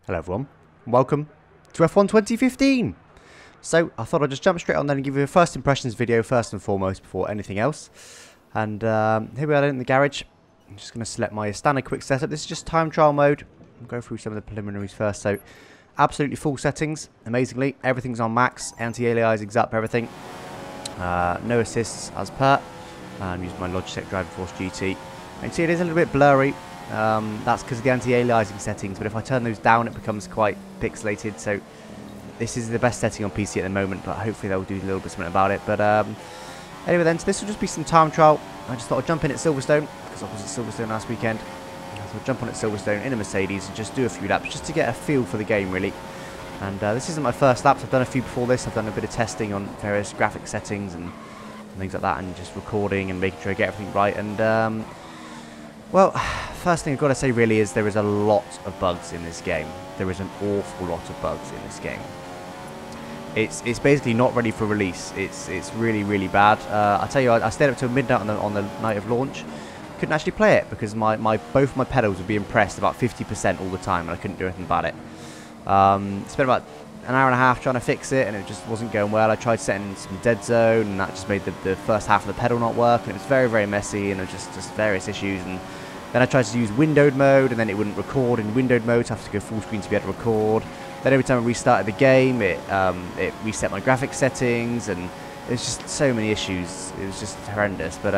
Hello everyone, welcome to F1 2015. So I thought I'd just jump straight on there and give you a first impressions video first and foremost before anything else. And here we are in the garage. I'm just going to select my standard quick setup. This is just time trial mode. I'll go through some of the preliminaries first. So absolutely full settings, amazingly. Everything's on max, anti-aliasing's up, everything. No assists as per. I'm using my Logitech Driving Force GT. You can see it is a little bit blurry. That's because of the anti-aliasing settings, but if I turn those down it becomes quite pixelated, so this is the best setting on PC at the moment, but hopefully they'll do a little bit something about it. But anyway then, so this will just be some time trial. I just thought I'd jump in at Silverstone, because I was at Silverstone last weekend. So I'll jump on at Silverstone in a Mercedes and just do a few laps, just to get a feel for the game really. And this isn't my first laps, I've done a few before this. I've done a bit of testing on various graphic settings and things like that, and just recording and making sure I get everything right. And well, first thing I've got to say really is there is a lot of bugs in this game. There is an awful lot of bugs in this game. It's basically not ready for release. It's really, really bad. I tell you, I stayed up till midnight on the night of launch. Couldn't actually play it because both my pedals would be pressed about 50% all the time, and I couldn't do anything about it. Spent about an hour and a half trying to fix it, and it just wasn't going well. I tried setting some dead zone, and that just made the first half of the pedal not work, and it was very, very messy, and there was just various issues. And then I tried to use windowed mode, and then it wouldn't record in windowed mode, so I have to go full screen to be able to record. Then every time I restarted the game, it reset my graphics settings, and there's just so many issues. It was just horrendous. But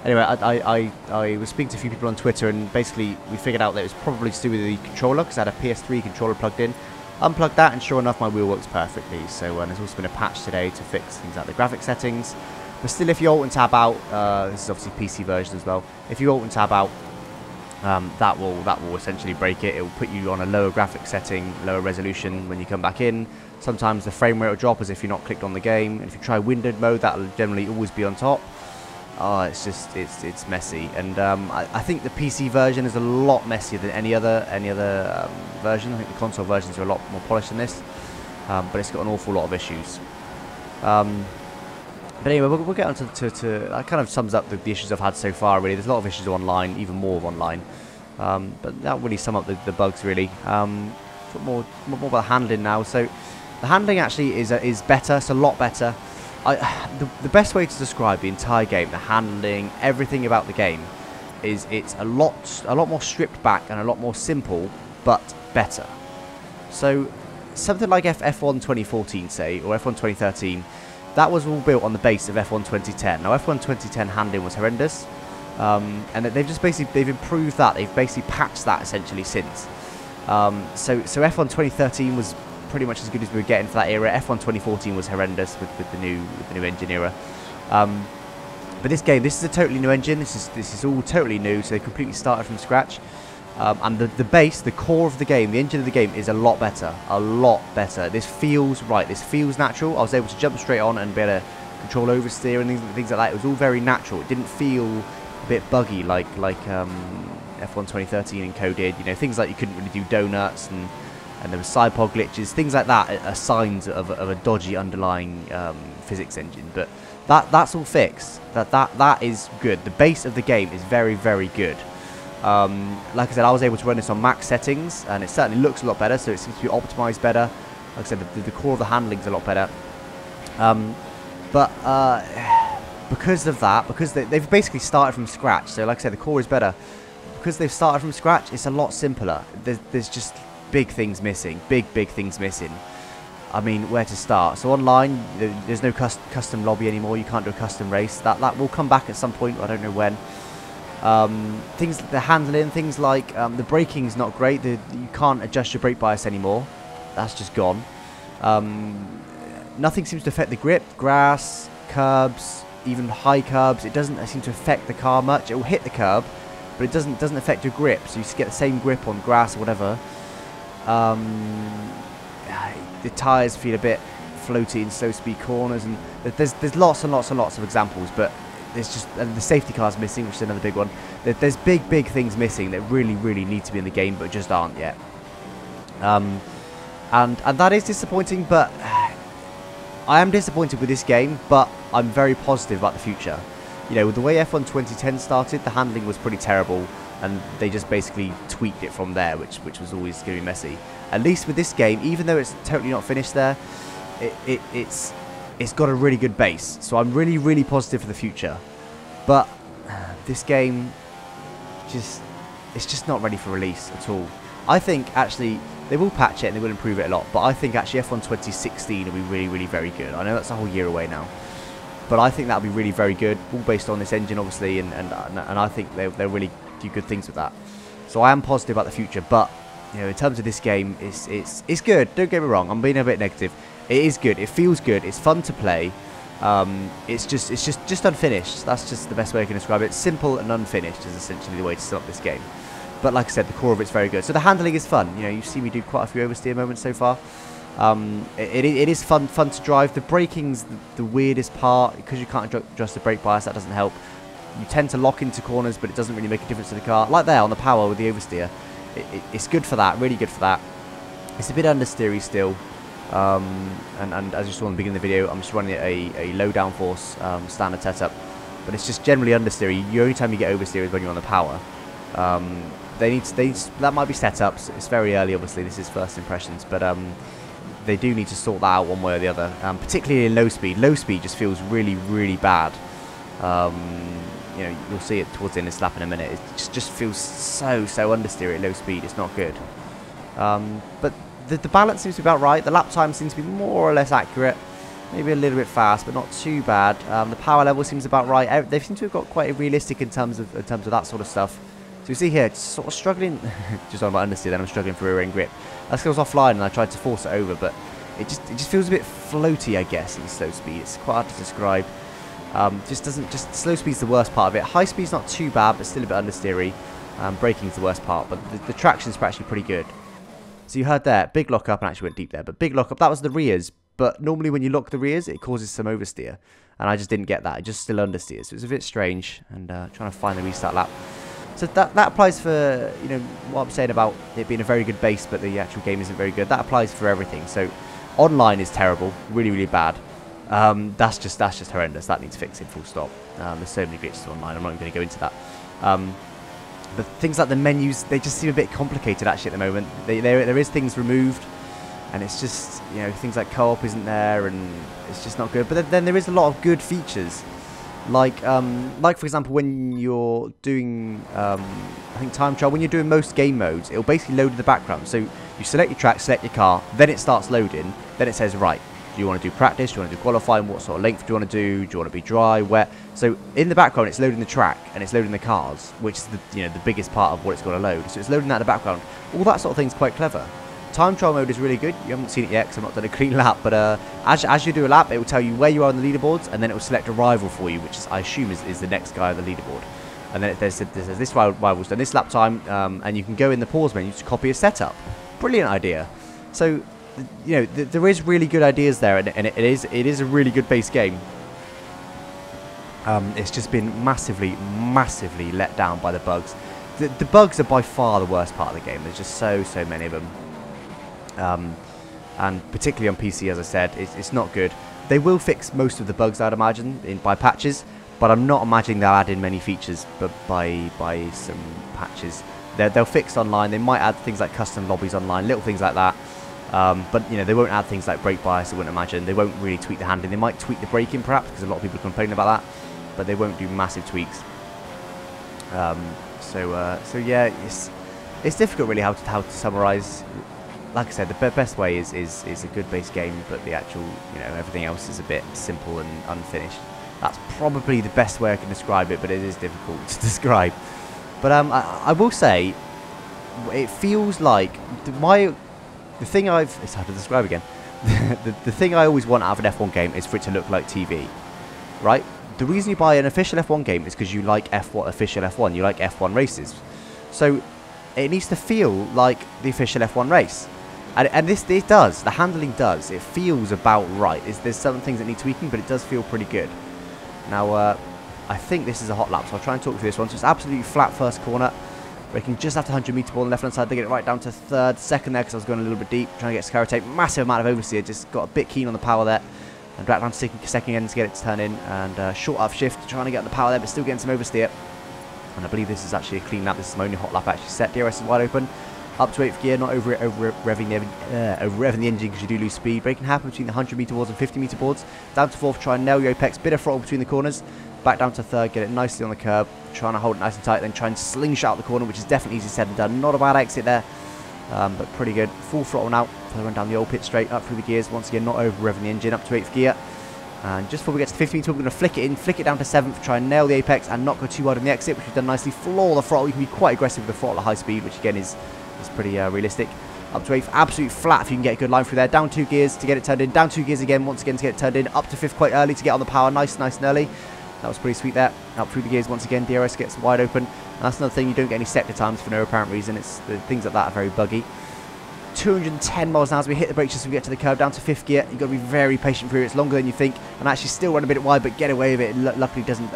anyway, I was speaking to a few people on Twitter, and basically we figured out that it was probably to do with the controller, because I had a PS3 controller plugged in. Unplugged that, and sure enough, my wheel works perfectly. So there's also been a patch today to fix things like the graphic settings. But still, if you alt and tab out, this is obviously PC version as well. If you alt and tab out, that will essentially break it. It will put you on a lower graphic setting, lower resolution when you come back in. Sometimes the frame rate will drop as if you're not clicked on the game. And if you try windowed mode, that will generally always be on top. Oh, it's messy. And I think the PC version is a lot messier than any other version. I think the console versions are a lot more polished than this, but it's got an awful lot of issues. But anyway, we'll get on to that kind of sums up the issues I've had so far, really. There's a lot of issues online, even more online. But that really sum up the bugs, really. More about the handling now. So the handling actually is better. It's a lot better. The best way to describe the entire game, the handling, everything about the game, is it's a lot more stripped back and a lot more simple, but better. So something like F1 2014, say, or F1 2013, that was all built on the base of F1 2010. Now, F1 2010 handling was horrendous, and they've improved that. They've basically patched that essentially since. So F1 2013 was pretty much as good as we were getting for that era. F1 2014 was horrendous with the new engine era. But this game, this is a totally new engine. This is all totally new. So they completely started from scratch. And the base, the core of the game, the engine of the game is a lot better. A lot better. This feels right. This feels natural. I was able to jump straight on and be able to control oversteer and things like that. It was all very natural. It didn't feel a bit buggy like F1 2013 encoded. You know, things like you couldn't really do donuts, and there were side pod glitches. Things like that are signs of a dodgy underlying physics engine. But that's all fixed. That is good. The base of the game is very, very good. Like I said, I was able to run this on max settings, and it certainly looks a lot better, so it seems to be optimized better. Like I said, the core of the handling is a lot better. But because of that, because they've basically started from scratch, so like I said, the core is better. Because they've started from scratch, it's a lot simpler. There's just big things missing, big things missing. I mean, where to start? So online, there's no custom lobby anymore. You can't do a custom race. That will come back at some point, I don't know when. The handling, things like the braking's not great. You can't adjust your brake bias anymore. That's just gone. Nothing seems to affect the grip. Grass, curbs, even high curbs. It doesn't seem to affect the car much. It will hit the curb, but it doesn't affect your grip. So you get the same grip on grass or whatever. The tyres feel a bit floaty in slow speed corners, and there's lots and lots and lots of examples, but there's just the safety car's missing, which is another big one. There's big things missing that really need to be in the game, but just aren't yet. And that is disappointing, but I am disappointed with this game, but I'm very positive about the future. You know, with the way F1 2010 started, the handling was pretty terrible. and they just basically tweaked it from there, which was always going to be messy. At least with this game, even though it's totally not finished there, it's got a really good base. So I'm really, really positive for the future. But this game, it's just not ready for release at all. I think actually they will patch it and they will improve it a lot. But I think actually F1 2016 will be really, really very good. I know that's a whole year away now, but I think that'll be really very good, all based on this engine, obviously, and I think they'll really do good things with that. So I am positive about the future. But you know, in terms of this game, it's good. Don't get me wrong. I'm being a bit negative. It is good. It feels good. It's fun to play. It's just unfinished. That's just the best way I can describe it. Simple and unfinished is essentially the way to sum up this game. But like I said, the core of it's very good. So the handling is fun. You know, you see me do quite a few oversteer moments so far. It is fun to drive. The braking's the weirdest part because you can't adjust the brake bias. That doesn't help. You tend to lock into corners, but it doesn't really make a difference to the car. Like there on the power with the oversteer, it's good for that. Really good for that. It's a bit understeery still. And as you saw in the beginning of the video, I'm just running a low downforce standard setup, but it's just generally understeery. The only time you get oversteer is when you're on the power. That might be setups. It's very early, obviously. This is first impressions, but they do need to sort that out one way or the other. Particularly in low speed. Low speed just feels really, really bad. You know, you'll see it towards the end of this lap in a minute. It just feels so understeery at low speed. It's not good. But the balance seems to be about right. The lap time seems to be more or less accurate. Maybe a little bit fast, but not too bad. The power level seems about right. They seem to have got quite realistic in terms of that sort of stuff. So you see here, it's sort of struggling. Just on my understeer, then I'm struggling for rear end grip. That goes offline, and I tried to force it over, but it just feels a bit floaty, I guess, in slow speed. It's quite hard to describe. Just slow speed's the worst part of it. High speed's not too bad, but still a bit understeery. Braking's the worst part, but the traction's actually pretty good. So you heard there, big lock up, and actually went deep there, but big lock up, that was the rears. But normally when you lock the rears, it causes some oversteer, and I just didn't get that. It just still understeers, so it's a bit strange, and trying to find the restart lap. So that applies for, you know, what I'm saying about it being a very good base, but the actual game isn't very good. That applies for everything. So online is terrible, really, really bad. That's just horrendous. That needs fixing, full stop. There's so many glitches online. I'm not even going to go into that. But things like the menus, they just seem a bit complicated actually at the moment. There is things removed, and it's just, you know, things like co-op isn't there, and it's just not good. But then there is a lot of good features. Like for example, when you're doing, I think time trial, when you're doing most game modes, it'll basically load in the background. So you select your track, select your car, then it starts loading. Then it says, right, do you want to do practice? Do you want to do qualifying? What sort of length do you want to do? Do you want to be dry, wet? So in the background, it's loading the track and it's loading the cars, which is the biggest part of what it's going to load. So it's loading that in the background. All that sort of thing's quite clever. Time trial mode is really good. You haven't seen it yet because I've not done a clean lap, but as you do a lap, it will tell you where you are on the leaderboards, and then it will select a rival for you, which is, I assume is the next guy on the leaderboard. And then it says this rival's done this lap time, and you can go in the pause menu to copy a setup. Brilliant idea. So, you know, there is really good ideas there, and it is a really good base game. It's just been massively let down by the bugs. The bugs are by far the worst part of the game. There's just so many of them. And particularly on PC, as I said, it's not good. They will fix most of the bugs, I'd imagine, by patches, but I'm not imagining they'll add in many features but by some patches. They'll fix online. They might add things like custom lobbies online, little things like that. But you know, they won't add things like brake bias, I wouldn't imagine. They won't really tweak the handling. They might tweak the braking perhaps, because a lot of people are complaining about that, but they won't do massive tweaks. So yeah, it's difficult really how to summarize. Like I said, the best way is a good base game, but the actual, you know, everything else is a bit simple and unfinished. That's probably the best way I can describe it, but it is difficult to describe. But I will say, it feels like it's hard to describe again. the thing I always want out of an F1 game is for it to look like TV, right? The reason you buy an official F1 game is because you like official F1, you like F1 races. So it needs to feel like the official F1 race. And this does. The handling does. It feels about right. There's some things that need tweaking, but it does feel pretty good. Now, I think this is a hot lap, so I'll try and talk through this one. So it's absolutely flat first corner. Braking just after 100 meter ball on the left-hand side. They get it right down to third. Second there because I was going a little bit deep, trying to get Scarra tape. Massive amount of oversteer. Just got a bit keen on the power there. And back down to second end to get it to turn in. And short upshift, trying to get on the power there, but still getting some oversteer. And I believe this is actually a clean lap. This is my only hot lap actually set. DRS is wide open. Up to 8th gear, not over revving the engine because you do lose speed. Braking happen between the 100-meter boards and 50-meter boards. Down to 4th, try and nail your apex. Bit of throttle between the corners. Back down to 3rd, get it nicely on the curb. Trying to hold it nice and tight, then try and slingshot out the corner, which is definitely easy said and done. Not a bad exit there, but pretty good. Full throttle now. So I run down the old pit straight, up through the gears. Once again, not over revving the engine, up to 8th gear. And just before we get to the 50-meter, we're going to flick it in, flick it down to 7th, try and nail the apex and not go too wide on the exit, which we've done nicely. Floor the throttle. You can be quite aggressive with the throttle at high speed, which again is pretty realistic. Up to 8th, absolute flat if you can get a good line through there. Down 2 gears to get it turned in. Down 2 gears again, once again to get it turned in. Up to 5th quite early to get on the power. Nice and early. That was pretty sweet there. Up through the gears once again. DRS gets wide open. And that's another thing, you don't get any sector times for no apparent reason. It's the things like that are very buggy. 210 miles an hour as we hit the brakes just as we get to the curb. Down to 5th gear. You've got to be very patient through it. It's longer than you think. And actually still run a bit wide, but get away with it. Luckily doesn't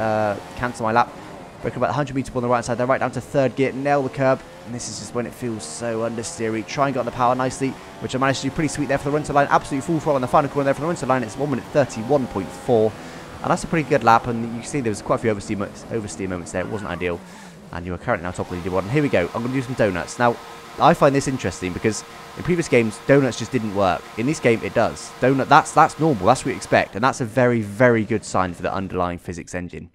cancel my lap. Broken about 100 meter on the right side there, right down to 3rd gear, nail the curb, and this is just when it feels so understeery. Try and get on the power nicely, which I managed to do pretty sweet there for the run to line. Absolutely full throttle on the final corner there for the run to line. It's 1 minute 31.4, and that's a pretty good lap. And you can see there was quite a few oversteer moments there. It wasn't ideal, and you are currently now top of the leaderboard. And here we go. I'm going to do some donuts now. I find this interesting because in previous games donuts just didn't work. In this game it does. That's normal. That's what we expect, and that's a very, very good sign for the underlying physics engine,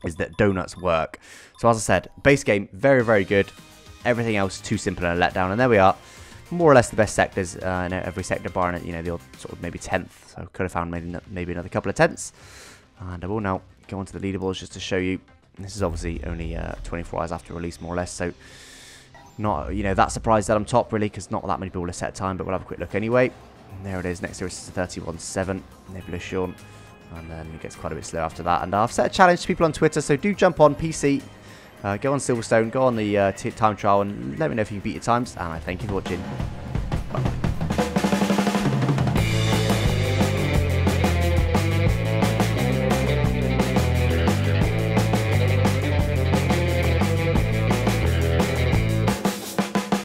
is that donuts work. So as I said, base game, very, very good. Everything else too simple and a letdown. And there we are. More or less the best sectors in every sector, barring, the odd sort of maybe 10th. So could have found maybe another couple of 10ths. And I will now go onto the leaderboards just to show you. This is obviously only 24 hours after release, more or less. So not, that surprised that I'm top, really, because not that many people have set time. But we'll have a quick look anyway. And there it is. Next year is 31.7. Nebula Sean. And then it gets quite a bit slow after that. And I've set a challenge to people on Twitter, so do jump on PC, go on Silverstone, go on the time trial, and let me know if you can beat your times. And I thank you for watching.